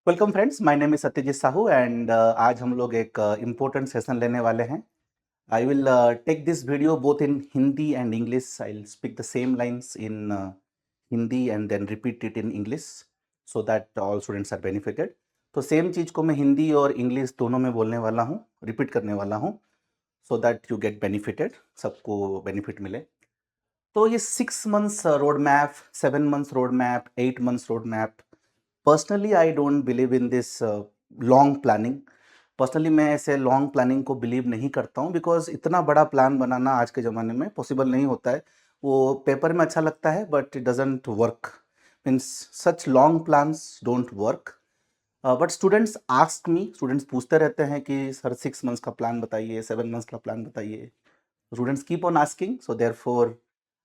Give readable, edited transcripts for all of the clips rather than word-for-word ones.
Welcome friends, my name is Satyajit Sahu and आज हम लोग एक इम्पोर्टेंट सेशन लेने वाले हैं। I will take this video both in Hindi and English. I will speak the same lines in Hindi and then repeat it in English so that all students are benefited. तो same चीज़ को मैं हिंदी और English दोनों में बोलने वाला हूँ, रिपीट करने वाला हूँ, so that you get benefited, सबको बेनिफिट मिले। तो ये 6 months road map, 7 months road map, 8 months road map, personally I don't believe in this long planning. Personally मैं ऐसे लॉन्ग प्लानिंग को बिलीव नहीं करता हूँ, बिकॉज इतना बड़ा प्लान बनाना आज के ज़माने में पॉसिबल नहीं होता है। वो पेपर में अच्छा लगता है but it doesn't work, means such long plans don't work. But students ask me, students पूछते रहते हैं कि सर 6 मंथ्स का प्लान बताइए, 7 मंथ्स का प्लान बताइए। Students keep on asking, so therefore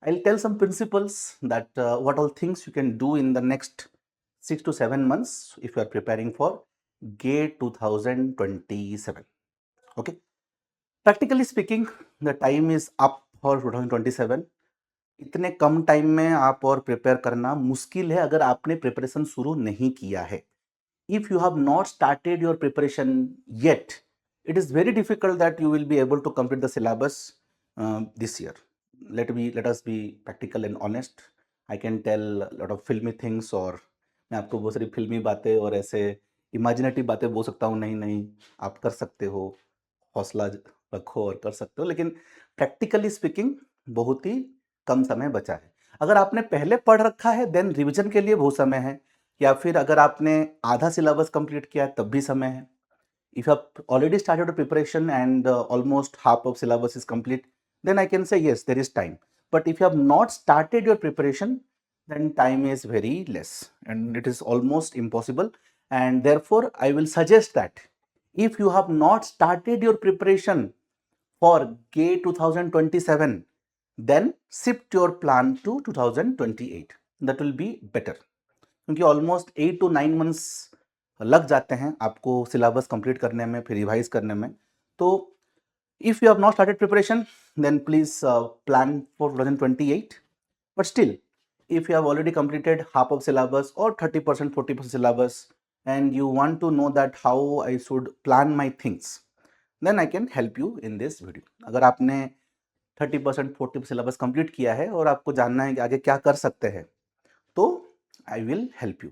I'll tell some principles that what all things you can do in the next 6 to 7 months if you are preparing for GATE 2027. Okay, practically speaking, the time is up for 2027. इतने कम time में आप और prepare करना मुश्किल है अगर आपने preparation शुरू नहीं किया है। If you have not started your preparation yet, it is very difficult that you will be able to complete the syllabus this year. Let us be practical and honest. I can tell a lot of filmy things, और मैं आपको बहुत सारी फिल्मी बातें और ऐसे imaginative बातें बोल सकता हूँ, नहीं नहीं आप कर सकते हो, हौसला रखो और कर सकते हो, लेकिन प्रैक्टिकली स्पीकिंग बहुत ही कम समय बचा है। अगर आपने पहले पढ़ रखा है देन रिवीजन के लिए बहुत समय है, या फिर अगर आपने आधा सिलेबस कंप्लीट किया है तब भी समय है। If you have already started preparation and almost half of syllabus is complete, then I can say yes, there is time. But if you have not started your preparation, then time is very less and it is almost impossible. And therefore, I will suggest that if you have not started your preparation for GATE 2027, then shift your plan to 2028. That will be better. क्योंकि almost 8 to 9 months लग जाते हैं आपको syllabus complete करने में, फिर revise करने में। तो if you have not started preparation then please plan for 2028, but still if you have already completed half of syllabus or 30%, 40% syllabus, and you want to know that how I should plan my things, then I can help you in this video. अगर आपने 30% 40% syllabus complete किया है और आपको जानना है कि आगे क्या कर सकते हैं, तो आई विल हेल्प यू।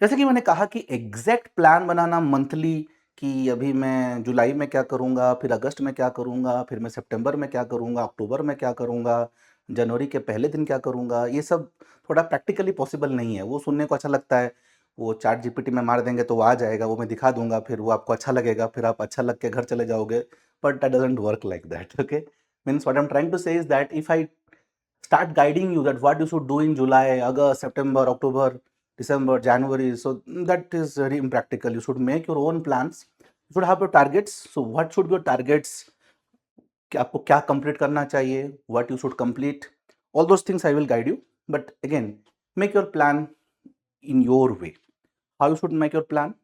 जैसे कि मैंने कहा कि एग्जैक्ट प्लान बनाना मंथली, कि अभी मैं जुलाई में क्या करूँगा, फिर अगस्त में क्या करूँगा, फिर मैं सितंबर में क्या करूँगा, अक्टूबर में क्या करूँगा, जनवरी के पहले दिन क्या करूँगा, ये सब थोड़ा प्रैक्टिकली पॉसिबल नहीं है। वो सुनने को अच्छा लगता है, वो चैट जीपीटी में मार देंगे तो वो आ जाएगा, वो मैं दिखा दूंगा, फिर वो आपको अच्छा लगेगा, फिर आप अच्छा लग के घर चले जाओगे, but that doesn't work like that. Okay, means what I am trying to say is that if I start guiding you that what you should do in July, August, September, October, December, January. So that is very impractical. You should make your own plans. You should have your targets. So what should be your targets? कि आपको क्या complete करना चाहिए, what you should complete, all those things I will guide you. But again, make your plan in your way. How you should make your plan?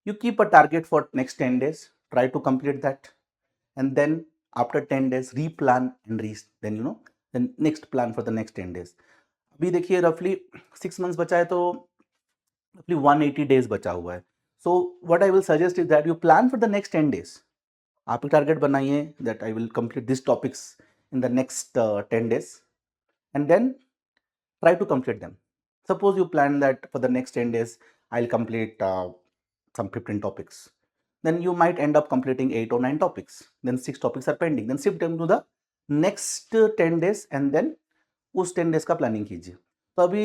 You keep a target for next 10 days, try to complete that, and then after 10 days replan and then then next plan for the next 10 days. अभी देखिए रफली 6 months बचा है, तो रफली 180 days बचा हुआ है। So what I will suggest is that you plan for the next 10 days. आप एक टारगेट बनाइए that I will complete this topics in the next 10 days, and then try to complete them. Suppose you plan that for the next 10 days, I'll complete some 15 topics. Then you might end up completing 8 or 9 topics. Then 6 topics are pending. Then shift them to the next 10 days and then उस 10 days का planning कीजिए। तो अभी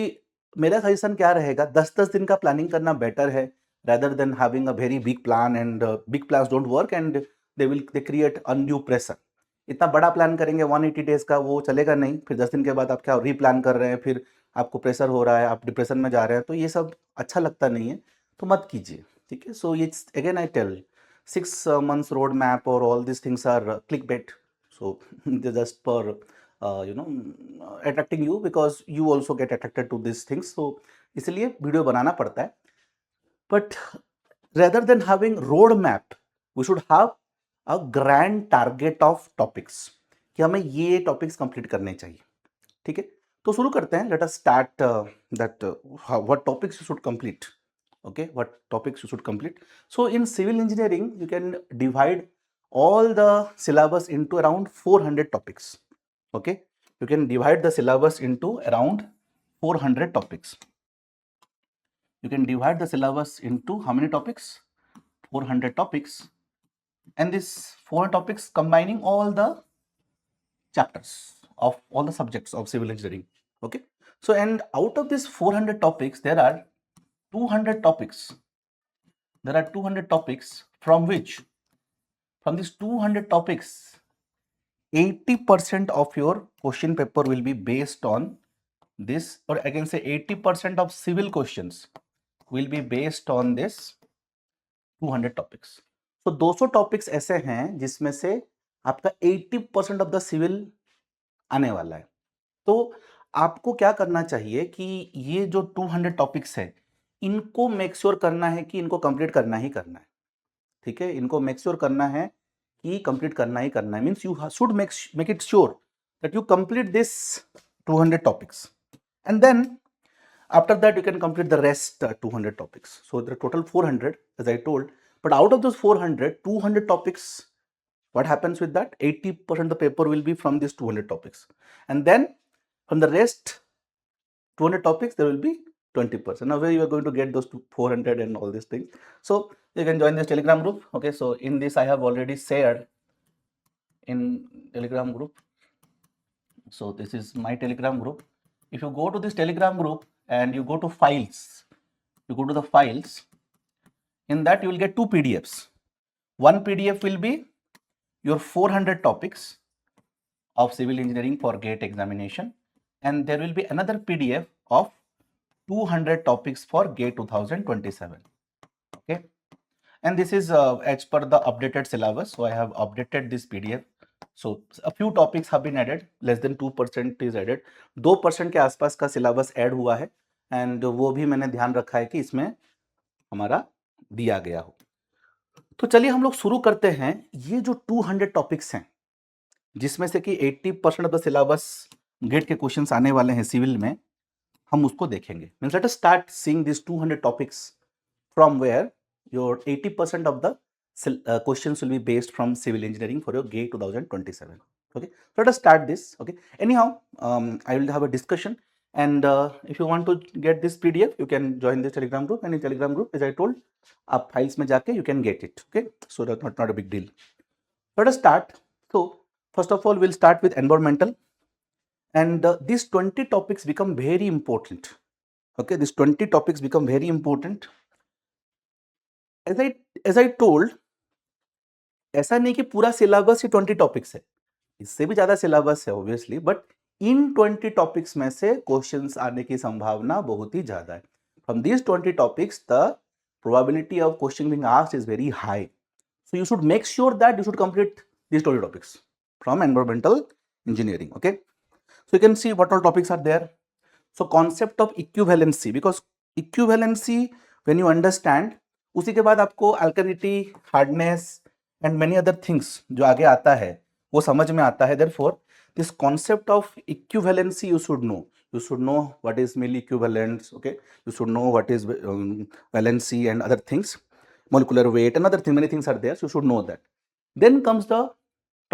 मेरा suggestion क्या रहेगा, 10-10 दिन का प्लानिंग करना बेटर है rather than having a very big plan, and big plans don't work and they create undue pressure. इतना बड़ा प्लान करेंगे 180 डेज का, वो चलेगा नहीं, फिर 10 दिन के बाद आप क्या रीप्लान कर रहे हैं, फिर आपको प्रेशर हो रहा है, आप डिप्रेशन में जा रहे हैं, तो ये सब अच्छा लगता नहीं है, तो मत कीजिए। ठीक है, so it's again I tell 6 months road map और all this things are clickbait, so just for attracting you, because you also get attracted to this things, तो इसलिए वीडियो बनाना पड़ता है। But rather than having road map, we should have a grand target of topics, कि हमें ये topics complete करने चाहिए। ठीक है, तो शुरू करते हैं। Late us start that what topics you should complete. Okay, what topics you should complete. So in civil engineering, you can divide all the syllabus into around 400 topics. Okay, you can divide the syllabus into around 400 topics. You can divide the syllabus into how many topics? 400 topics. And this 400 topics combining all the chapters of all the subjects of civil engineering. Okay, so and out of these 400 topics, there are 200 topics. There are 200 topics from which, from these 200 topics, 80% of your question paper will be based on this, or I can say 80% of civil questions will be based on this 200 topics. So 200 topics ऐसे हैं जिसमें से आपका 80% of the civil आने वाला है. तो आपको क्या करना चाहिए कि ये जो 200 टॉपिक्स है, इनको मेक श्योर करना है कि इनको कंप्लीट करना ही करना है. ठीक है, इनको मेक श्योर करना है कि कंप्लीट करना ही करना है. Means you should make it sure that you complete this 200 topics, and then after that you can complete the rest 200 topics. So the total 400, as I told, but out of those 400, 200 topics, what happens with that? 80% of the paper will be from these 200 topics, and then from the rest 200 topics there will be 20%. Now where you are going to get those 400 and all these things? So you can join this Telegram group. Okay, so in this I have already shared in Telegram group. So this is my Telegram group. If you go to this Telegram group and you go to files, you go to the files, in that you will get two PDFs. One PDF will be your 400 topics of civil engineering for GATE examination, and there will be another PDF of 200 topics for GATE 2027. Okay, and this is as per the updated syllabus. So I have updated this PDF. So a few topics have been added, less than 2% is added. 2% के आसपास का syllabus add हुआ है, and वो भी मैंने ध्यान रखा है कि इसमें हमारा दिया गया हो. तो चलिए हम लोग शुरू करते हैं. ये जो 200 टॉपिक्स हैं, जिसमें से कि 80% ऑफ द सिलेबस गेट के क्वेश्चंस आने वाले हैं सिविल में, हम उसको देखेंगे. Means let us start seeing this 200 topics from where your 80% of the questions will be based from civil engineering for your GATE 2027. Okay, so let us start this. Okay, anyhow, I will have a discussion, and if you want to get this PDF, you can join this Telegram group, and in Telegram group, as I told, आप files में जाके you can get it. Okay, so that's not a big deal. Let us start. So first of all, we'll start with environmental, and these 20 topics become very important. Okay, these 20 topics become very important. As I told, ऐसा नहीं कि पूरा syllabus ही 20 topics है, इससे भी ज्यादा syllabus है obviously, but in 20 topics में से क्वेश्चंस आने की संभावना बहुत ही ज्यादा है. From this 20 topics the probability of question being asked is very high. So you should make sure that you should complete these 20 topics from environmental engineering. Okay, so you can see what all topics are there. So concept of equivalency, because equivalency when you understand, उसी के बाद आपको alkalinity, hardness and many other things जो आगे आता है वो समझ में आता है. Therefore this concept of equivalency you should no. You should know what is Mill equivalence. Okay, you should know what is valency and other things, molecular weight and other things. Many things are there, so you should know that. Then comes the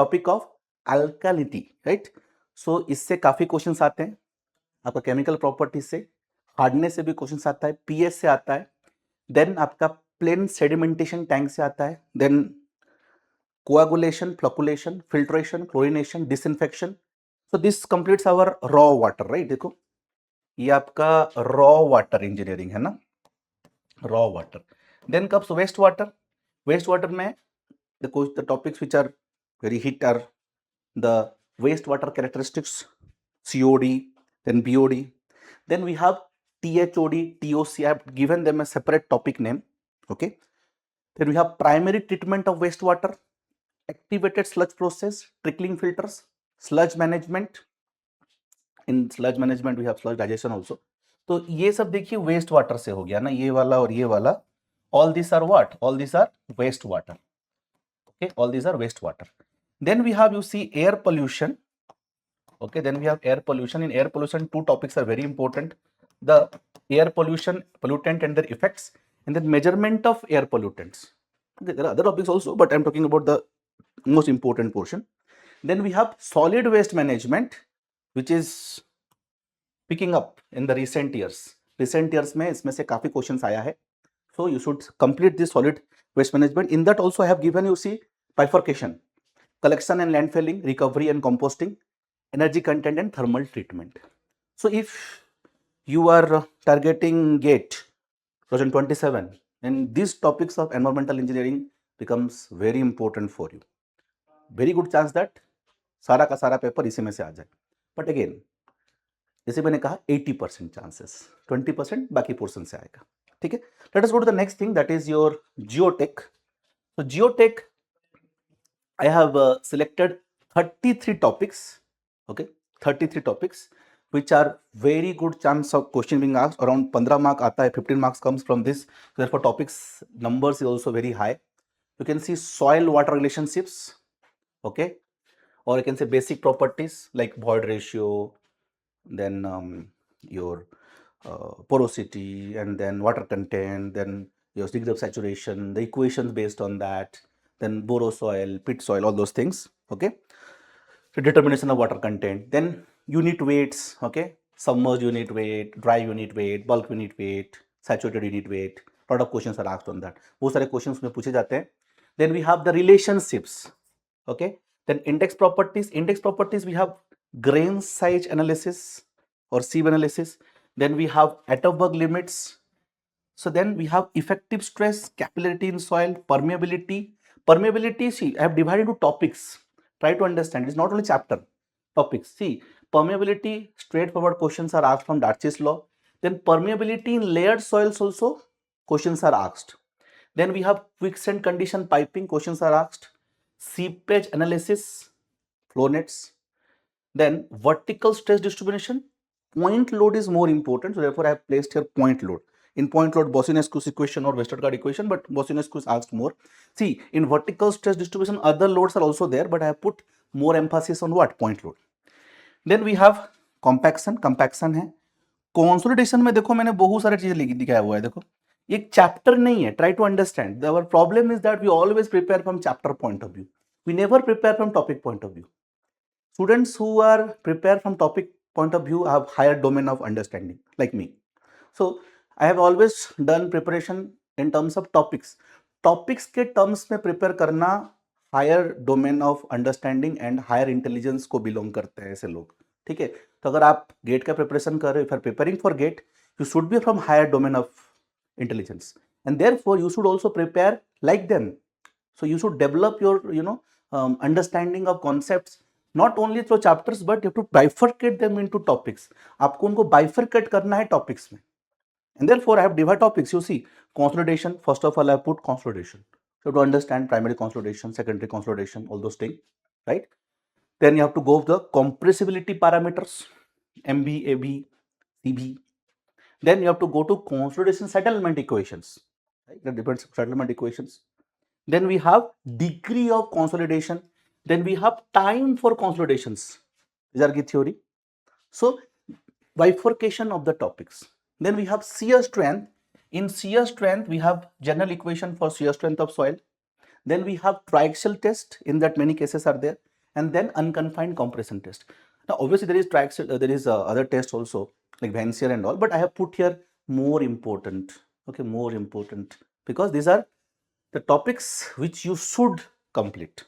topic of alkalinity, right? So इससे काफी questions आते हैं. आपका chemical property से, hardness से भी questions आता है, पीएच से आता है, देन आपका प्लेन सेडिमेंटेशन टैंक से आता है, then coagulation, flocculation, filtration, chlorination, disinfection. So this completes our raw water, right? देखो ये आपका रॉ वाटर इंजीनियरिंग है ना, raw water. Then comes waste water. Waste water में the topics which are very hit are the waste water characteristics, COD, then BOD, then we have THOD, TOC. I have given them a separate topic name. Okay, then we have primary treatment of wastewater, activated sludge process, trickling filters, sludge management. In sludge management we have sludge digestion also. तो ये सब देखिए waste water से हो गया ना, ये वाला और ये वाला. All these are what? All these are waste water. Okay, all these are waste water. Then we have, you see, air pollution. Okay, then we have air pollution. In air pollution, two topics are very important: the air pollution, pollutant and their effects, and then measurement of air pollutants. Okay, there are other topics also, but I'm talking about the most important portion. Then we have solid waste management, which is picking up in the recent years. Recent years में इसमें से काफी questions आया है. So you should complete this solid waste management. In that also I have given you see bifurcation, collection and landfilling, recovery and composting, energy content and thermal treatment. So if you are targeting GATE 2027, and these topics of environmental engineering becomes very important for you. Very good chance that सारा का सारा paper इसी में से आ जाए. But again, जैसे मैंने कहा 80% चांसेस, 20% बाकी पोर्शन से आएगा. ठीक है. Let us go to the next thing, that is your geotech. So geotech, I have selected 33 topics. Okay, 33 topics which are very good chance of question being asked. Around 15 mark आता है, 15 marks comes from this. So therefore topics numbers is also very high. You can see soil water relationships. Okay, or you can say basic properties like void ratio, then your porosity, and then water content, then your degree of saturation, the equations based on that, then boro soil, pit soil, all those things. Okay, so determination of water content, then unit weights. Okay, submerged unit weight, dry unit weight, bulk unit weight, saturated unit weight. Lot of questions are asked on that. बहुत सारे questions में पूछे जाते हैं. Then we have the relationships. Okay, then index properties. Index properties we have grain size analysis or sieve analysis. Then we have Atterberg limits. So then we have effective stress, capillarity in soil, permeability. Permeability, see, I have divided into topics. Try to understand. It's not only chapter, topics. See, permeability, straightforward questions are asked from Darcy's law. Then permeability in layered soils also questions are asked. Then we have quicksand condition piping, questions are asked. Seepage analysis, flow nets. Then vertical stress distribution, point load is more important. So therefore I have placed here point load. In point load, Bosinescu's equation or Westergaard equation, but Bosinescu is asked more. See, in vertical stress distribution, other loads are also there, but I have put more emphasis on what? Point load. Then we have compaction. Compaction है. Consolidation में देखो मैंने बहुत सारी चीजें लिखी दिखाया हुआ है. देखो ये चैप्टर नहीं है. Try to understand. Our problem is that we always prepare from chapter point of view. We never prepare from topic point of view. Students who are prepared from topic point of view have higher domain of understanding, like me. So I have always done preparation in terms of topics. Topics के terms में prepare करना higher domain of understanding and higher intelligence को belong करते हैं ऐसे लोग. ठीक है. तो अगर आप गेट का प्रिपरेशन कर रहे हो, if you are preparing for gate, you should be from higher domain of intelligence, and therefore you should also prepare like them. So you should develop your understanding of concepts not only through chapters, but you have to bifurcate them into topics. आपको उनको bifurcate करना है topics में, and therefore I have divided topics. You see, consolidation. First of all, I have put consolidation. So to understand primary consolidation, secondary consolidation, all those things, right? Then you have to go with the compressibility parameters, MB, AB, CB. Then you have to go to consolidation settlement equations, right? The different settlement equations. Then we have degree of consolidation. Then we have time for consolidations. These are the theory. So bifurcation of the topics. Then we have shear strength. In shear strength, we have general equation for shear strength of soil. Then we have triaxial test. In that many cases are there. And then unconfined compression test. Now obviously there is triaxial, there is other test also like Vancier and all, but I have put here more important. Okay, more important, because these are the topics which you should complete.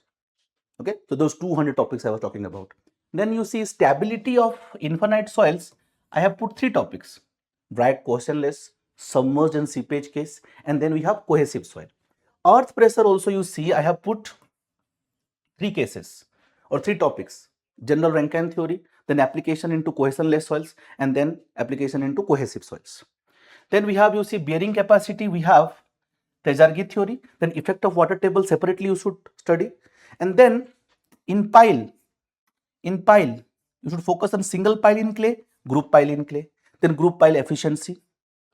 Okay, so those 200 topics I was talking about. Then you see stability of infinite soils. I have put 3 topics: dry, cohesionless, submerged and seepage case, and then we have cohesive soil. Earth pressure also you see I have put 3 cases or 3 topics: general Rankine theory, then application into cohesionless soils, and then application into cohesive soils. Then we have, you see, bearing capacity, we have Tejargi theory, then effect of water table separately you should study, and then in pile, you should focus on single pile in clay, group pile in clay, then group pile efficiency,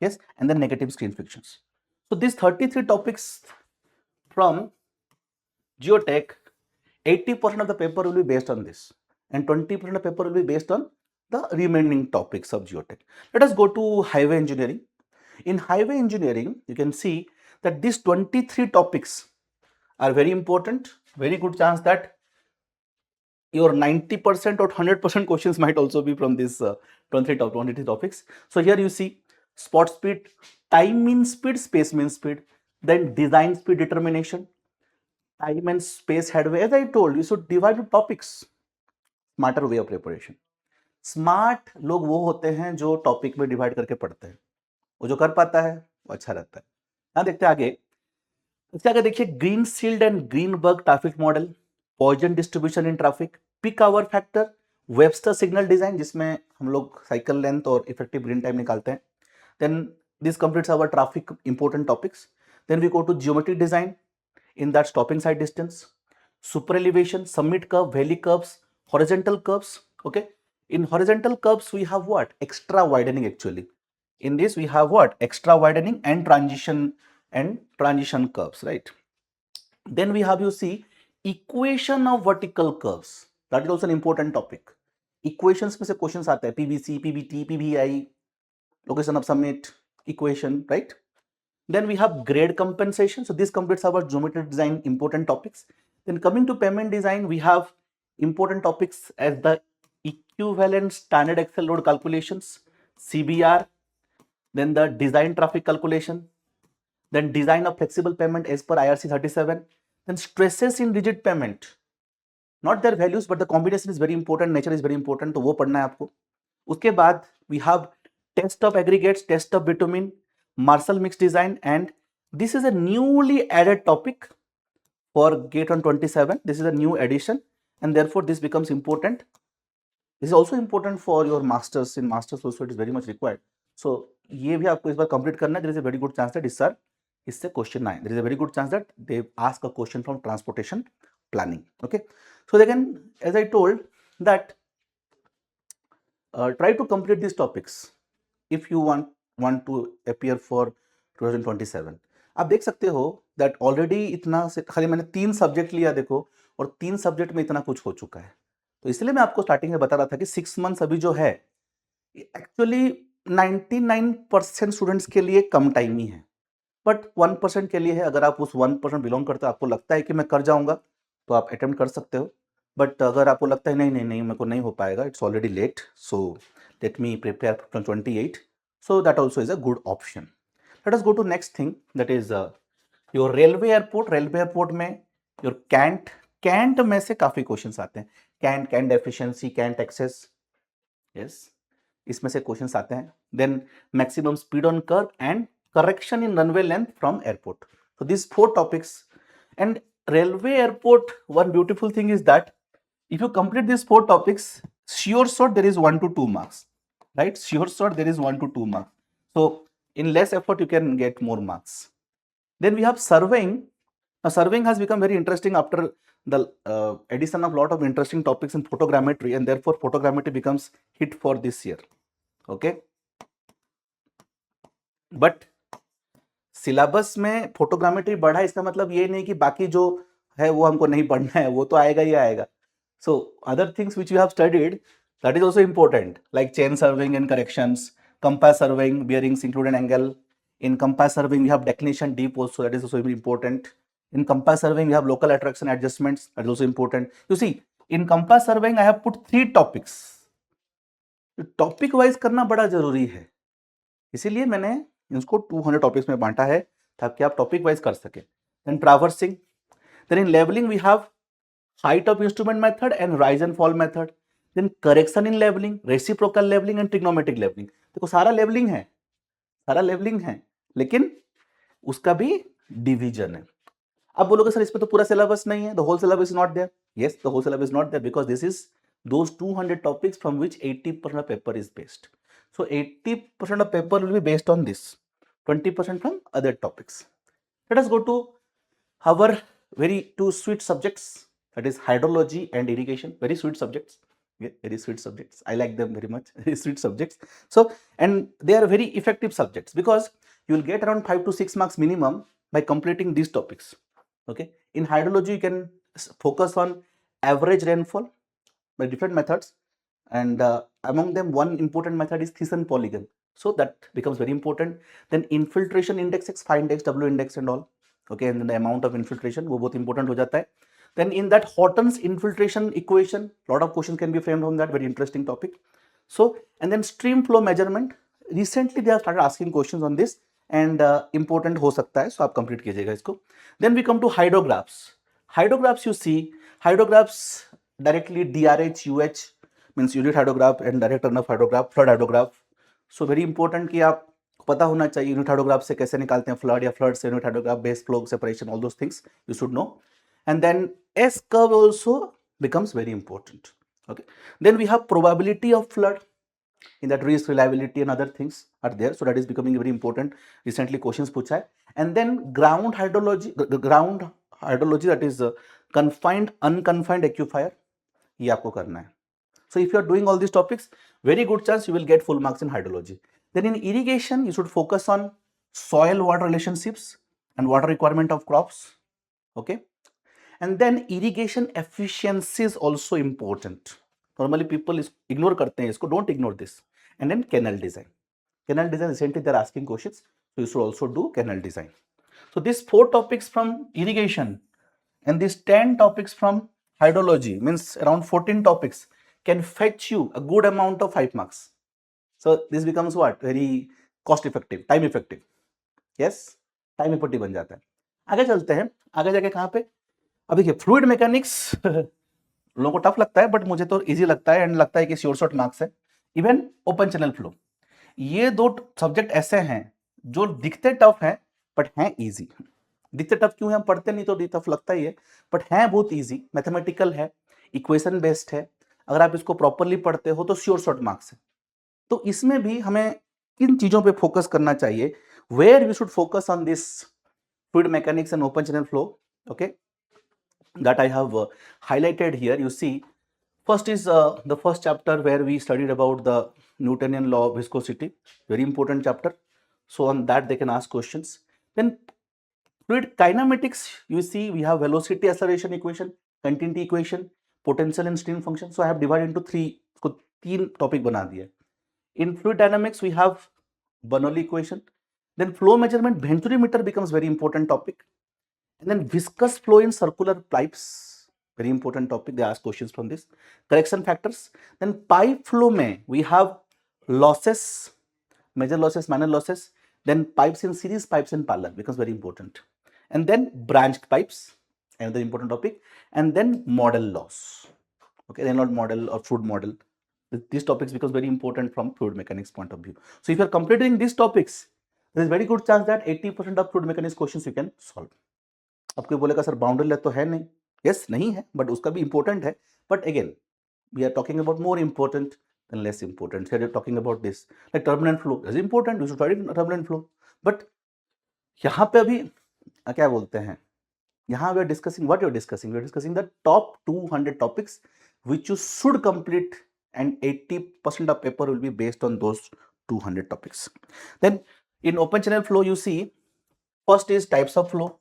yes, and then negative screen frictions. So these 33 topics from geotech, 80% of the paper will be based on this, and 20% of the paper will be based on the remaining topics of geotech. Let us go to highway engineering. In highway engineering, you can see that these 23 topics are very important. Very good chance that your 90% or 100% questions might also be from this 23 topics. So here you see spot speed, time means speed, space means speed, then design speed determination, time and space headway. As I told you, should divide the topics. Smarter way of preparation. Smart लोग वो होते हैं जो topic में divide करके पढ़ते हैं, वो जो कर पाता है वो अच्छा रहता है। यहाँ देखते हैं आगे, इसके आगे देखिए Greenshield and Greenberg traffic model, Poisson distribution in traffic, peak hour factor, Webster signal design जिसमें हम लोग साइकिल लेंथ और इफेक्टिव ग्रीन टाइम निकालते हैं। Then this completes our traffic important topics. Then we go to geometric design, in that stopping side distance, super elevation, summit curve, valley curves, horizontal curves. Okay, in horizontal curves we have what? Extra widening. Actually in this we have what? Extra widening and transition curves, right? Then we have, you see, equation of vertical curves. That is also an important topic. Equations में से questions आते हैं, PVC, PVT, PVI, location of summit, equation, right? Then we have grade compensation. So this completes our geometry design important topics. Then coming to payment design, we have important topics as the equivalent standard Excel load calculations, CBR, then the design traffic calculation, then design of flexible payment as per IRC 37, then stresses in rigid payment, not their values but the combination is very important, nature is very important, तो वो पढ़ना है आपको। उसके बाद we have test of aggregates, test of bitumen, Marshall mix design, and this is a newly added topic for GATE on 27. This is a new addition and therefore this becomes important. This is also important for your masters. In masters also it is very much required. So ये भी आपको इस बार complete करना है. There is a very good chance that इससे question आए. There is a very good chance that they ask a question from transportation planning. Okay. So again, as I told that try to complete these topics if you want to appear for 2027. आप देख सकते हो that already इतना से खाली मैंने 3 subject लिया देखो और 3 सब्जेक्ट में इतना कुछ हो चुका है, तो इसलिए मैं आपको स्टार्टिंग में बता रहा था कि 6 मंथ्स अभी जो है एक्चुअली 99% स्टूडेंट्स के लिए कम टाइम ही है, बट 1% के लिए है। अगर आप उस 1% बिलोंग करते हो, आपको लगता है कि मैं कर जाऊंगा, तो आप अटेम्प्ट कर सकते हो। बट अगर आपको लगता है नहीं नहीं नहीं मेरे को नहीं हो पाएगा, it's already late, so let me prepare from 28, so that also is a good option. Let us go to next thing, that is your railway airport. Railway airport में your can't में से काफी क्वेश्चंस आते हैं, can't efficiency, can't access, yes, इसमें से questions आते हैं। Then maximum speed on curve and correction in runway length from airport. So these 4 topics. And railway airport, one beautiful thing is that if you complete these 4 topics, sure shot there is 1 to 2 marks, right? Sure shot there is 1 to 2 marks. So in less effort you can get more marks. Then we have surveying. Now surveying has become very interesting after the addition of lot of interesting topics in photogrammetry, and therefore photogrammetry becomes hit for this year. Okay, but syllabus में photogrammetry बढ़ा, इसका मतलब ये नहीं कि बाकी जो है वो हमको नहीं पढ़ना है, वो तो आएगा ही आएगा। So other things which you have studied, that is also important, like chain serving and corrections, compass serving, bearings include an angle. In compass serving we have declination deep also, that is also very important. In compass serving we have local attraction adjustments, that is also important. You see, in compass serving I have put 3 topics. Topic wise करना बड़ा जरूरी है, इसीलिए मैंने इसको 200 topics में बांटा है ताकि आप टॉपिक वाइज कर सके। Then traversing, then in levelling we have height of instrument method and rise and fall method, then correction in levelling, reciprocal levelling and trigonometric levelling. देखो सारा लेवलिंग है, लेकिन उसका भी डिवीजन है। अब बोलोगे सर इसमें तो पूरा सिलेबस नहीं है, the whole syllabus is not there. Yes, the whole syllabus is not there because this is those 200 topics from which 80% of paper is based. So 80% of paper will be based on this, 20% from other topics. Let us go to our very 2 sweet subjects, that is hydrology and irrigation. Very sweet subjects, very sweet subjects. I like them very much. Very sweet subjects. So, and they are very effective subjects because you will get around 5 to 6 marks minimum by completing these topics. Okay, in hydrology you can focus on average rainfall by different methods, and among them one important method is Thiessen polygon. So that becomes very important. Then infiltration index, phi index, W index and all. Okay, and then the amount of infiltration वो बहुत important हो जाता है. Then in that Horton's infiltration equation, lot of questions can be framed on that, very interesting topic. So, and then stream flow measurement, recently they have started asking questions on this and important हो सकता है, so आप complete कीजिएगा इसको. Then we come to hydrographs. Hydrographs, you see, hydrographs directly DRH, UH means unit hydrograph and direct runoff hydrograph, flood hydrograph. So very important कि आप पता होना चाहिए यूनिट हाइड्रोग्राफ से कैसे निकालते हैं फ्लड या फ्लड से unit hydrograph, base flow separation, all those things you should no. And then S curve also becomes very important. Okay, then we have probability of flood, in that risk, reliability and other things are there, so that is becoming very important. Recently questions पूछा है. And then ground hydrology, that is confined unconfined aquifer, ये आपको करना है. So if you are doing all these topics, very good chance you will get full marks in hydrology. Then in irrigation, you should focus on soil water relationships and water requirement of crops. Okay, and then irrigation efficiency is also important. Normally people ignore करते हैं इसको, don't ignore this. And then canal design. Canal design, recently they are asking questions, so you should also do canal design. So these 4 topics from irrigation and these 10 topics from hydrology, means around 14 topics, can fetch you a good amount of 5 marks. So this becomes what? Very cost effective, time effective. Yes, time effective बन जाता है. आगे चलते हैं. आगे जाके कहाँ पे? अब देखिए फ्लूइड मैकेनिक्स लोगों को टफ लगता है, बट मुझे तो इजी लगता है एंड लगता है कि श्योर शॉर्ट मार्क्स है. इवन ओपन चैनल फ्लो, ये 2 सब्जेक्ट ऐसे हैं जो दिखते टफ हैं बट हैं इजी. दिखते टफ क्यों है? हम पढ़ते नहीं तो टफ लगता ही है, बट हैं बहुत इजी. मैथमेटिकल है, इक्वेशन बेस्ड है. अगर आप इसको प्रॉपरली पढ़ते हो तो श्योर शॉर्ट मार्क्स है. तो इसमें भी हमें किन चीजों पे फोकस करना चाहिए? Where we should focus on this fluid mechanics and open channel flow. Okay, that I have highlighted here. You see, first is the first chapter where we studied about the Newtonian law of viscosity, very important chapter. So on that they can ask questions. Then fluid kinematics, you see we have velocity acceleration equation, continuity equation, potential and stream function. So I have divided into 3 topic बना दिए. In fluid dynamics we have Bernoulli equation. Then flow measurement, venturimeter becomes very important topic. And then viscous flow in circular pipes, very important topic. They ask questions from this. Correction factors. Then pipe flow mein we have losses, major losses, minor losses. Then pipes in series, pipes in parallel becomes very important. And then branched pipes, another important topic. And then model loss. Okay, Reynolds model or fluid model. These topics becomes very important from fluid mechanics point of view. So if you are completing these topics, there is very good chance that 80% of fluid mechanics questions you can solve. अब कोई बोलेगा sir boundary layer तो है नहीं. Yes, नहीं है, but उसका भी इंपॉर्टेंट है. But again we are talking about more important than less important. We are talking about this like turbulent flow is important, you should study turbulent flow. But यहाँ पे अभी क्या बोलते हैं, यहाँ we are discussing what you are discussing. We are discussing the top 200 topics which you should complete, and 80% of paper will be based on those 200 topics. Then in open channel flow, you see first is types of flow.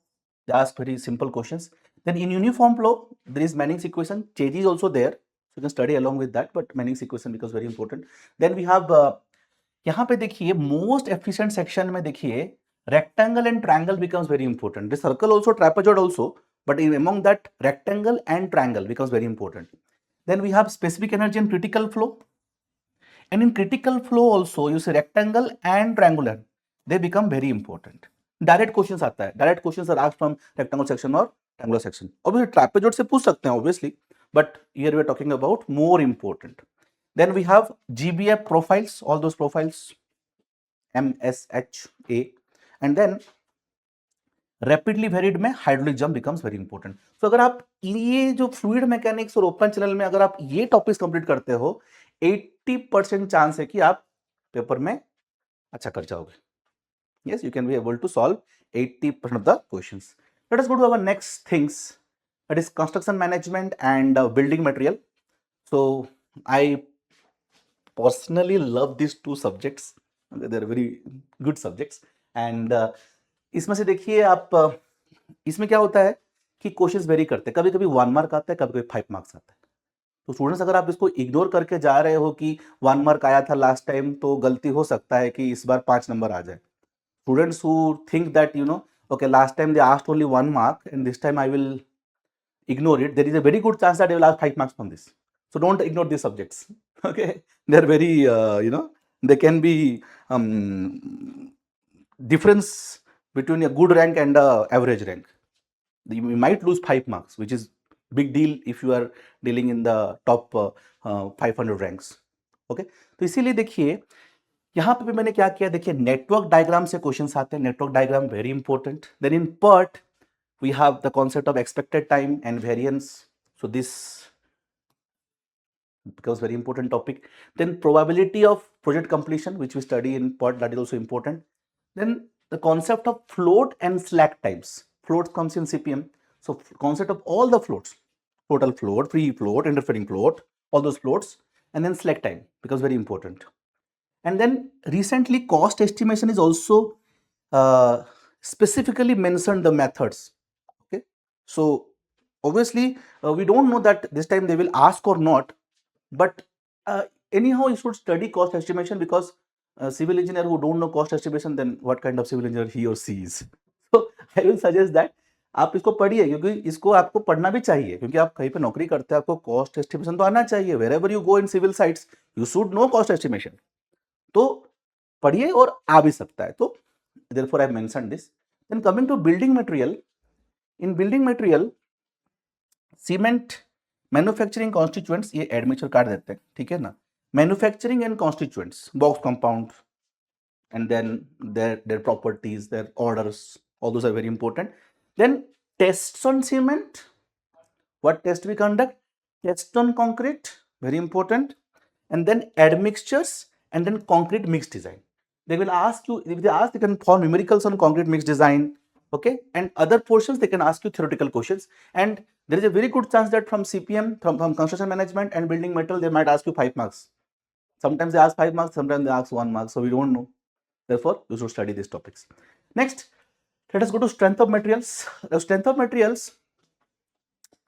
They ask very simple questions. Then in uniform flow, there is Manning's equation. Change is also there, so you can study along with that. But Manning's equation becomes very important. Then we have यहाँ पे देखिए most efficient section में देखिए rectangle and triangle becomes very important. The circle also, trapezoid also, but among that rectangle and triangle becomes very important. Then we have specific energy and critical flow. And in critical flow also, you see rectangle and triangular, they become very important. Direct questions आता है. Direct questions are asked from rectangular section और triangular section. Obviously trapezoid से पूछ सकते हैं obviously, but here we are talking about more important. Then we have GVF profiles, all those profiles, MSHA. And then rapidly varied में hydraulic jump becomes very important. So अगर आप ये जो fluid mechanics और ओपन चैनल में अगर आप ये टॉपिक्स कंप्लीट करते हो, 80% चांस है कि आप पेपर में अच्छा कर जाओगे. Yes, you can be able to solve 80% of the questions. Let us go to our next things, that is construction management and building material. So I personally love these 2 subjects. They are very good subjects. And इसमें से देखिए आप, इसमें क्या होता है कि questions very करते हैं. कभी कभी 1 मार्क आता है, कभी कभी 5 मार्क्स आता है. तो स्टूडेंट्स अगर आप इसको इग्नोर करके जा रहे हो कि 1 मार्क आया था लास्ट टाइम, तो गलती हो सकता है कि इस बार 5 नंबर आ जाए। Students who think that, okay, last time they asked only 1 mark and this time I will ignore it, there is a very good chance that they will ask 5 marks from this. So don't ignore these subjects. Okay, they are very, they can be difference between a good rank and a average rank. You might lose 5 marks, which is big deal if you are dealing in the top 500 ranks. Okay, तो इसीलिए देखिए यहाँ पे भी मैंने क्या किया, देखिए नेटवर्क डायग्राम से क्वेश्चंस आते हैं, network diagram very important. Then in PERT we have the concept of expected time and variance, so this becomes very important topic. Then probability of project completion, which we study in PERT, that is also important. Then the concept of float and slack times. Float comes in CPM, so concept of all the floats, total float, free float, interfering float, all those floats, and then slack time becomes very important. And then recently cost estimation is also specifically mentioned the methods. Okay, so obviously we don't know that this time they will ask or not, but anyhow you should study cost estimation, because civil engineer who don't know cost estimation, then what kind of civil engineer he or she is. So I will suggest that आप इसको पढ़िए, क्योंकि इसको आपको पढ़ना भी चाहिए, क्योंकि आप कहीं पे नौकरी करते हैं, आपको कॉस्ट एस्टिमेशन तो आना चाहिए. Wherever you go in civil sites you should know cost estimation. तो पढ़िए और आ भी सकता है. तो therefore I mentioned this. Then coming to building material, in building material cement manufacturing constituents, ये एडमिशन काट देते हैं, ठीक है ना. Manufacturing and constituents, box compound, and then their properties, their orders, all those are very important. Then tests on cement, what test we conduct, test on concrete, very important. And then admixtures, and then concrete mix design. They will ask you, if they ask, they can form numericals on concrete mix design. Okay, and other portions they can ask you theoretical questions, and there is a very good chance that from CPM, from construction management and building material, they might ask you 5 marks. Sometimes they ask 5 marks, sometimes they ask 1 mark, so we don't know. Therefore you should study these topics. Next, let us go to strength of materials. The strength of materials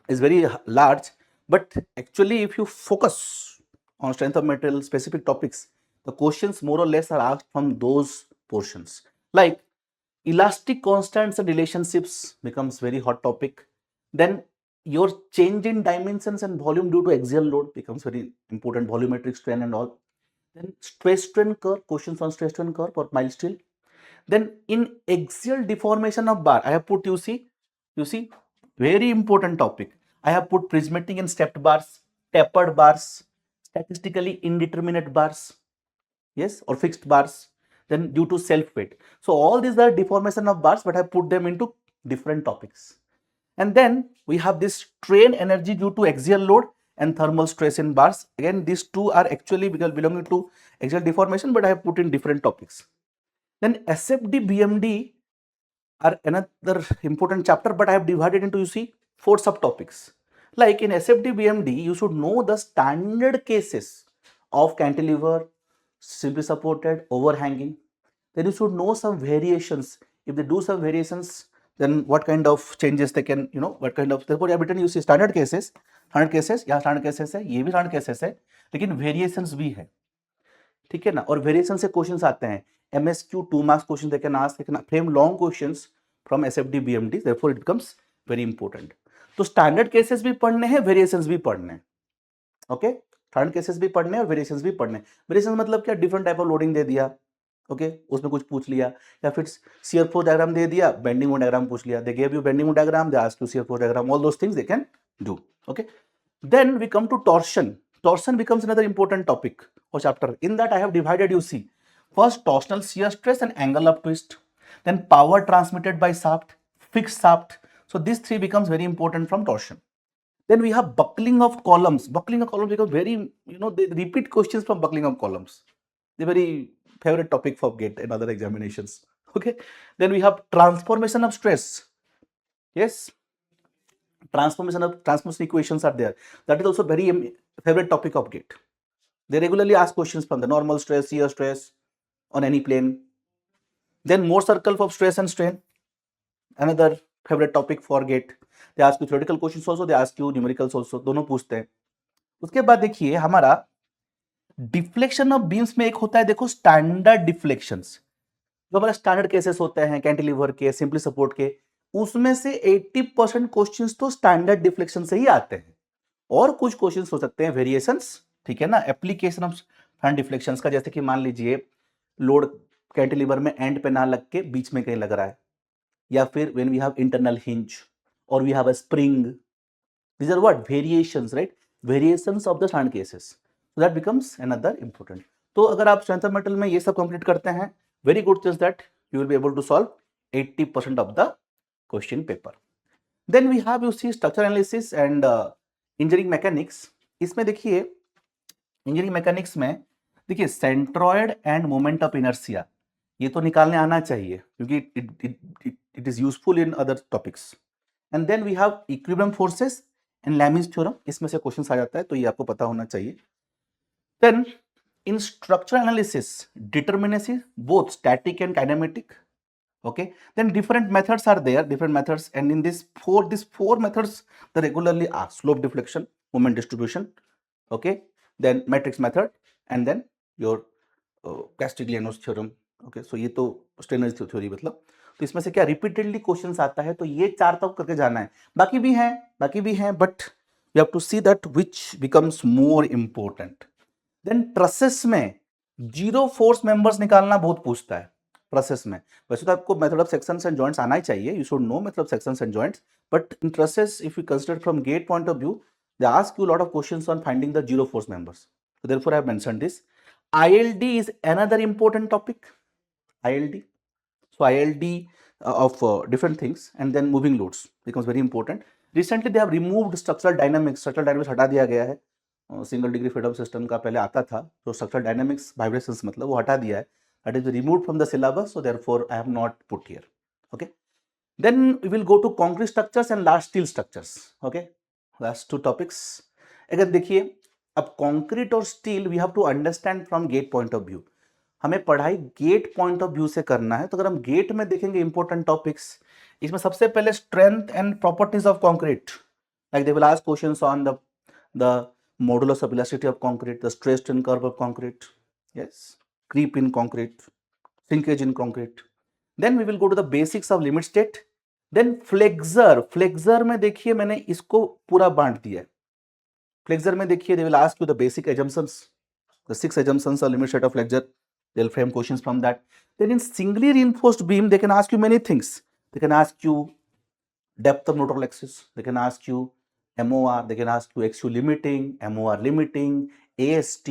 is very large, but actually if you focus on strength of material specific topics, the questions more or less are asked from those portions. Like elastic constants and relationships becomes very hot topic. Then your change in dimensions and volume due to axial load becomes very important, volumetric strain and all. Then stress strain curve, questions on stress strain curve or mild steel. Then in axial deformation of bar, I have put, you see, very important topic. I have put prismatic and stepped bars, tapered bars, statistically indeterminate bars, yes, or fixed bars. Then due to self weight. So all these are deformation of bars, but I put them into different topics. And then we have this strain energy due to axial load and thermal stress in bars. Again, these two are actually belonging to axial deformation, but I have put in different topics. Then SFD, BMD are another important chapter, but I have divided into, you see, 4 subtopics. Like in SFD, BMD, you should know the standard cases of cantilever, simply supported, overhanging. Then you should know some variations. If they do some variations, then what kind of changes they can, what kind of, therefore I have written, you see, standard cases, यहाँ standard cases है, ये भी standard cases है, लेकिन variations भी है, ठीक है ना. और वेरिएशन से क्वेश्चंस आते हैं, MSQ 2 marks question they can ask, they can frame long questions from SFD, BMD, therefore it becomes very important. तो स्टैंडर्ड केसेस भी पढ़ने हैं, वेरिएशंस भी पढ़ने हैं. ओके, स्टैंडर्ड केसेस भी पढ़ने हैं और वेरिएशंस भी पढ़ने हैं. वेरिएशन मतलब क्या, डिफरेंट टाइप ऑफ लोडिंग दे दिया, ओके, उसमें कुछ पूछ लिया, या फिर शियर फोर्स डायग्राम दे दिया, बेंडिंग मोमेंट डायग्राम पूछ लिया, they give you bending moment diagram, they ask you shear force diagram, all those things they can do. Okay, then we come to torsion. Torsion becomes another important topic or chapter. In that I have divided, you see, first torsional shear stress and angle of twist, then power transmitted by shaft, fixed shaft. So these 3 becomes very important from torsion. Then we have buckling of columns. Buckling of columns becomes very, they repeat questions from buckling of columns. The very favorite topic for GATE and other examinations. Okay. Then we have transformation of stress. Yes. Transformation equations are there. That is also very favorite topic of GATE. They regularly ask questions from the normal stress, shear stress on any plane. Then Mohr circle of stress and strain, another favorite topic for GATE. They ask you theoretical questions also, they ask you numericals also, दोनों पूछते हैं. उसके बाद देखिए हमारा deflection of beams में एक होता है, देखो स्टैंडर्ड डिफ्लेक्शंस, जो हमारा स्टैंडर्ड केसेस होते हैं कैंटिलीवर के, सिंपली सपोर्ट के, उसमें से 80% क्वेश्चंस तो स्टैंडर्ड डिफ्लेक्शन से ही आते हैं, और कुछ क्वेश्चंस हो सकते हैं वेरिएशंस, ठीक है ना, एप्लीकेशन ऑफ स्टैंडर्ड डिफ्लेक्शंस का, जैसे कि मान लीजिए लोड कैंटिलीवर में एंड पे ना लग के बीच में कहीं लग रहा है, या फिर when we have internal hinge और we have a spring, these are what variations, right? Variations of the standard cases, so that becomes another important. तो अगर आप स्ट्रेंथ ऑफ मेटल में ये सब कंप्लीट करते हैं, very good things that you will be able to solve 80% of the question paper. Then we have you see structure analysis and engineering mechanics. इसमें देखिए इंजीनियरिंग मैकेनिक्स में देखिए centroid and moment of inertia, ये तो निकालने आना चाहिए क्योंकि it is useful in other topics. And then we have equilibrium forces and Lami's theorem, इसमें से क्वेश्चन आ जाता है, तो ये आपको पता होना चाहिए. Then in structural analysis determinacy both static and kinematic. Okay, then different methods are there, different methods, and in these four methods they regularly ask slope deflection, moment distribution, okay, then matrix method, and then your Castigliano's theorem. Okay, so ये तो strainers theory, मतलब तो इसमें से क्या repeatedly questions आता है, तो ये 4 तक करके जाना है. बाकी भी हैं but you have to see that which becomes more important. Then trusses में जीरो फोर्स मेंबर्स निकालना बहुत पूछता है प्रोसेस में. वैसे तो आपको method of sections and joints आना ही चाहिए, you should know method of sections and joints, but in trusses if you consider from GATE point of view they ask you lot of questions on finding the zero force members. So therefore I have mentioned this. ILD is another important topic. ILD. So ILD of different things, and then moving loads becomes very important. Recently they have removed structural dynamics. Structural dynamics हटा दिया गया है. Single degree freedom system का पहले आता था, तो structural dynamics vibrations मतलब वो हटा दिया है. That is removed from the syllabus, so therefore I have not put here. Okay. Then we will go to concrete structures and large steel structures. Okay. Last two topics. अगर देखिए अब concrete और steel we have to understand from gate point of view. हमें पढ़ाई gate point of view से करना है, तो अगर हम गेट में देखेंगे इंपॉर्टेंट टॉपिक्स, इसमें सबसे पहले strength and properties of concrete, like they will ask questions on the modulus of elasticity of concrete, the stress strain curve of concrete, yes, creep in concrete, shrinkage in concrete. Then we will go to the basics of limit state. Then flexor में देखिए मैंने इसको पूरा बांट दिया है. Flexor में देखिए they will ask you the basic assumptions, the 6 assumptions of limit state of flexor. They'll frame questions from that. Then in singly reinforced beam they can ask you many things. They can ask you depth of neutral axis, they can ask you MOR, they can ask you XU limiting, MOR limiting, AST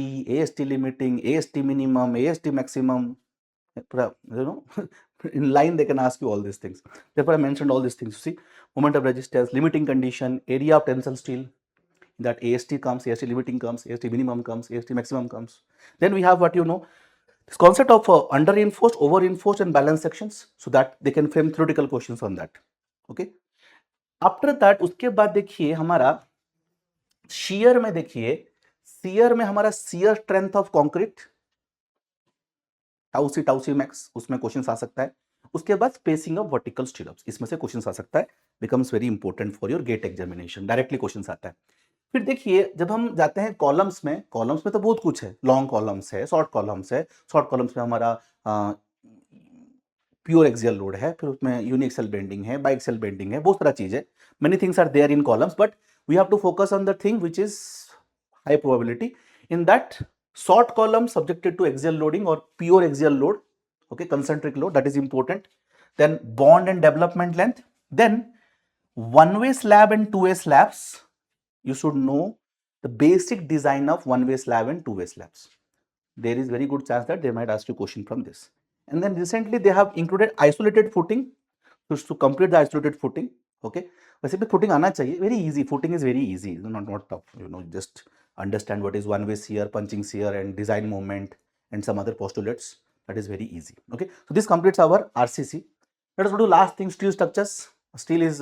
limiting, AST minimum, AST maximum, you know, in line they can ask you all these things. Therefore I mentioned all these things. You see, moment of resistance, limiting condition, area of tensile steel, that AST comes, AST limiting comes, AST minimum comes, AST maximum comes. Then we have what you know, this concept of under reinforced, over reinforced and balance sections, so that they can frame theoretical questions on that. Okay. After that उसके बाद देखिए हमारा shear में, देखिए shear में हमारा shear strength of concrete tau c max, उसमें question आ सकता है. उसके बाद स्पेसिंग ऑफ वर्टिकल स्टिरअप्स, इसमें से क्वेश्चन आ सकता है, becomes very important for your GATE examination, directly question आता है. फिर देखिए जब हम जाते हैं कॉलम्स में तो बहुत कुछ है, लॉन्ग कॉलम्स है, शॉर्ट कॉलम्स है. शॉर्ट कॉलम्स में हमारा प्योर एक्सियल लोड है, फिर उसमें यूनिएक्सियल बेंडिंग है, बाइएक्सियल बेंडिंग है, बहुत सारा चीज है. Many things are there in columns, but we have to focus on the thing which is high probability. In that, short column subjected to axial loading or pure axial load, okay, concentric load, that is important. Then bond and development length. Then one-way slab and two-way slabs. You should know the basic design of one-way slab and two-way slabs. There is very good chance that they might ask you question from this. And then recently they have included isolated footing to complete the isolated footing. Okay. वैसे भी footing आना चाहिए, very easy. Footing is very easy, not tough. You know, just understand what is one-way shear, punching shear, and design moment, and some other postulates. That is very easy. Okay. So this completes our RCC. Let us go to last thing, steel structures. Steel is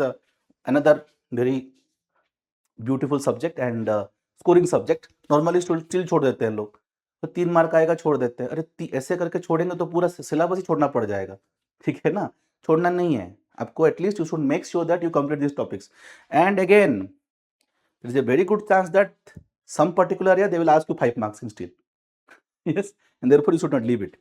another very beautiful subject and scoring subject. Normally steel छोड़ देते हैं लोग, तो 3 mark आएगा छोड़ देते हैं. अरे ऐसे करके छोड़ेंगे तो पूरा सिलेबस ही छोड़ना पड़ जाएगा, ठीक है ना. छोड़ना नहीं है आपको, at least you should make sure that you complete this topics. And again there is a very good chance that some particular area they will ask you 5 marks in steel. Yes, and therefore you should not leave it.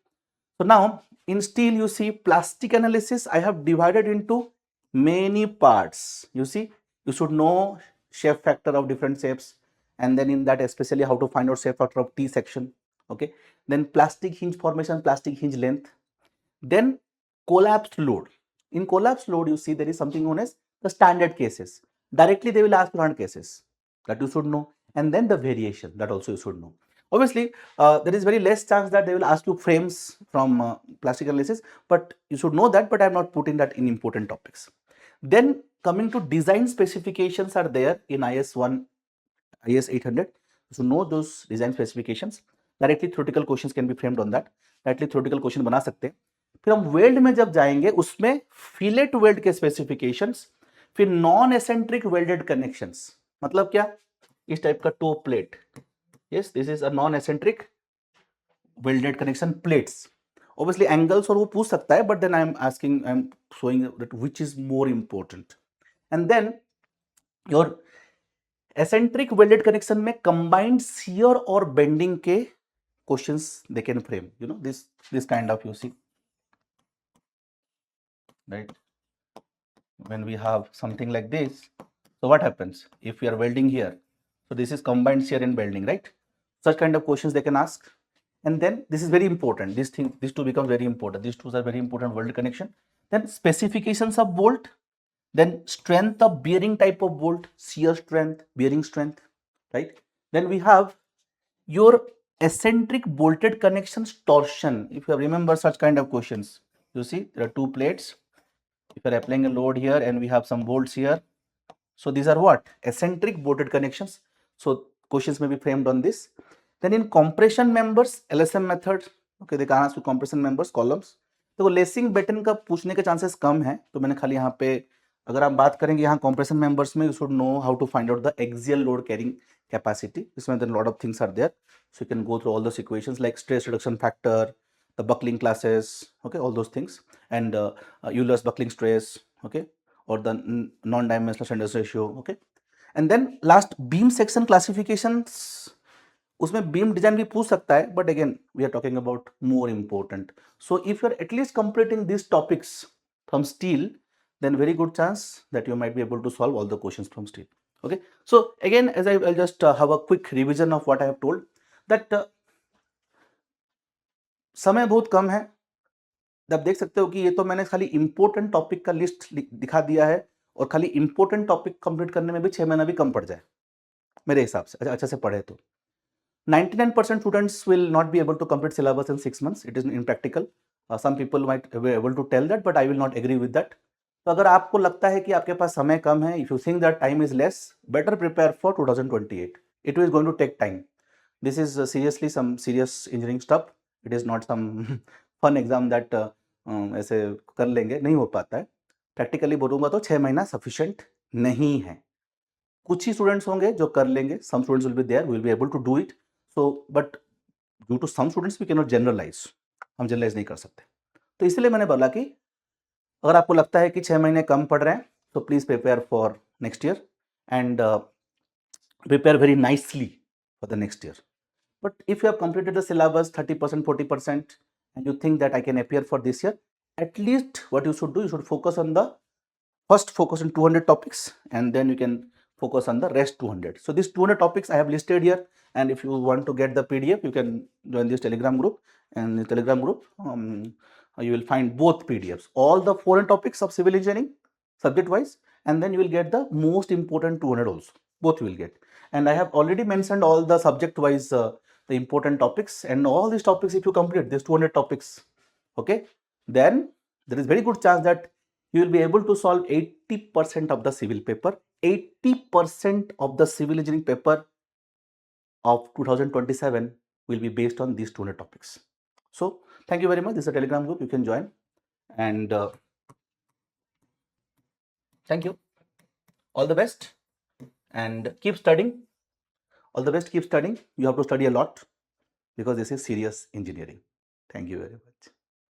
So now in steel you see plastic analysis I have divided into many parts. You see, you should know shape factor of different shapes, and then in that especially how to find out shape factor of T section. Okay, then plastic hinge formation, plastic hinge length, then collapsed load. In collapsed load you see there is something known as the standard cases. Directly they will ask run cases, that you should know, and then the variation, that also you should know. Obviously there is very less chance that they will ask you frames from plastic analysis, but you should know that, but I am not putting that in important topics. Then coming to design specifications are there in IS 800. You should know those design specifications. Directly theoretical questions can be framed on that. Directly theoretical question बना सकते हैं. फिर हम weld में जब जाएंगे उसमें fillet weld के स्पेसिफिकेशंस, फिर नॉन एसेंट्रिक वेल्डेड कनेक्शंस. मतलब क्या, इस टाइप का two plate. Yes, this is a non eccentric welded connection plates. Obviously angles और वो पूछ सकता है, but then I am showing that which is more important. And then your eccentric welded connection में combined shear और bending के questions they can frame. You know, this kind of, you see, right? When we have something like this, so what happens if we are welding here? So this is combined shear and welding, right? Such kind of questions they can ask. And then this is very important. These two become very important. These two are very important weld connection. Then specifications of bolt, then strength of bearing type of bolt, shear strength, bearing strength, right? Then we have your eccentric bolted connections torsion. If you remember such kind of questions, you see there are two plates. If you are applying a load here and we have some bolts here, so these are what? Eccentric bolted connections. So questions may be framed on this. Then in compression members, LSM method, okay, they can ask you compression members, columns. तो lacing batten का पूछने के chances कम है, तो मैंने खाली यहाँ पे, अगर आप बात करेंगे यहाँ compression members में, you should know how to find out the axial load carrying capacity. इसमें then lot of things are there, so you can go through all those equations like stress reduction factor, the buckling classes, okay, all those things, and Euler's buckling stress, okay, or the non-dimensional Sanders ratio, okay. And then last beam section classifications, उसमें beam design भी पूछ सकता है, but again we are talking about more important. So if you are at least completing these topics from steel, then very good chance that you might be able to solve all the questions from steel. Okay, so again as I'll just have a quick revision of what I have told, that समय बहुत कम है. आप देख सकते हो कि ये तो मैंने खाली इंपॉर्टेंट टॉपिक का लिस्ट दिखा दिया है, और खाली इंपॉर्टेंट टॉपिक कंप्लीट करने में भी 6 महीना भी कम पड़ जाए मेरे हिसाब से, अच्छा से पढ़े तो. 99% students will not be able to complete syllabus in 6 months. It is impractical. Some people might be able to tell that, but I will not agree with that. तो अगर आपको लगता है कि आपके पास समय कम है, if you think that time is less, better prepare for 2028. It is going to take time. This is seriously some serious engineering stuff. It is not some fun exam that ऐसे कर लेंगे, नहीं हो पाता है. प्रैक्टिकली बोलूँगा तो 6 महीना सफिशिएंट नहीं है. कुछ ही स्टूडेंट्स होंगे जो कर लेंगे. Some students will be there, will be able to do it. So but due to some students we can not generalise, हम जनरलाइज नहीं कर सकते. तो इसलिए मैंने बोला कि अगर आपको लगता है कि 6 महीने कम पड़ रहे हैं, तो please prepare for next year and prepare very nicely for the next year. But if you have completed the syllabus 30%, 40%, and you think that I can appear for this year, at least what you should do, you should focus on the first focus on 200 topics, and then you can focus on the rest 200. So these 200 topics I have listed here, and if you want to get the PDF, you can join this Telegram group, and in the Telegram group you will find both PDFs, all the 400 topics of civil engineering subject wise, and then you will get the most important 200 also, both you will get. And I have already mentioned all the subject wise the important topics, and all these topics if you complete these 200 topics, okay, then there is very good chance that you will be able to solve 80% of the civil paper. 80% of the civil engineering paper of 2027 will be based on these 200 topics. So thank you very much. This is a Telegram group, you can join, and thank you. All the best and keep studying. All the best, keep studying. You have to study a lot because this is serious engineering. Thank you very much.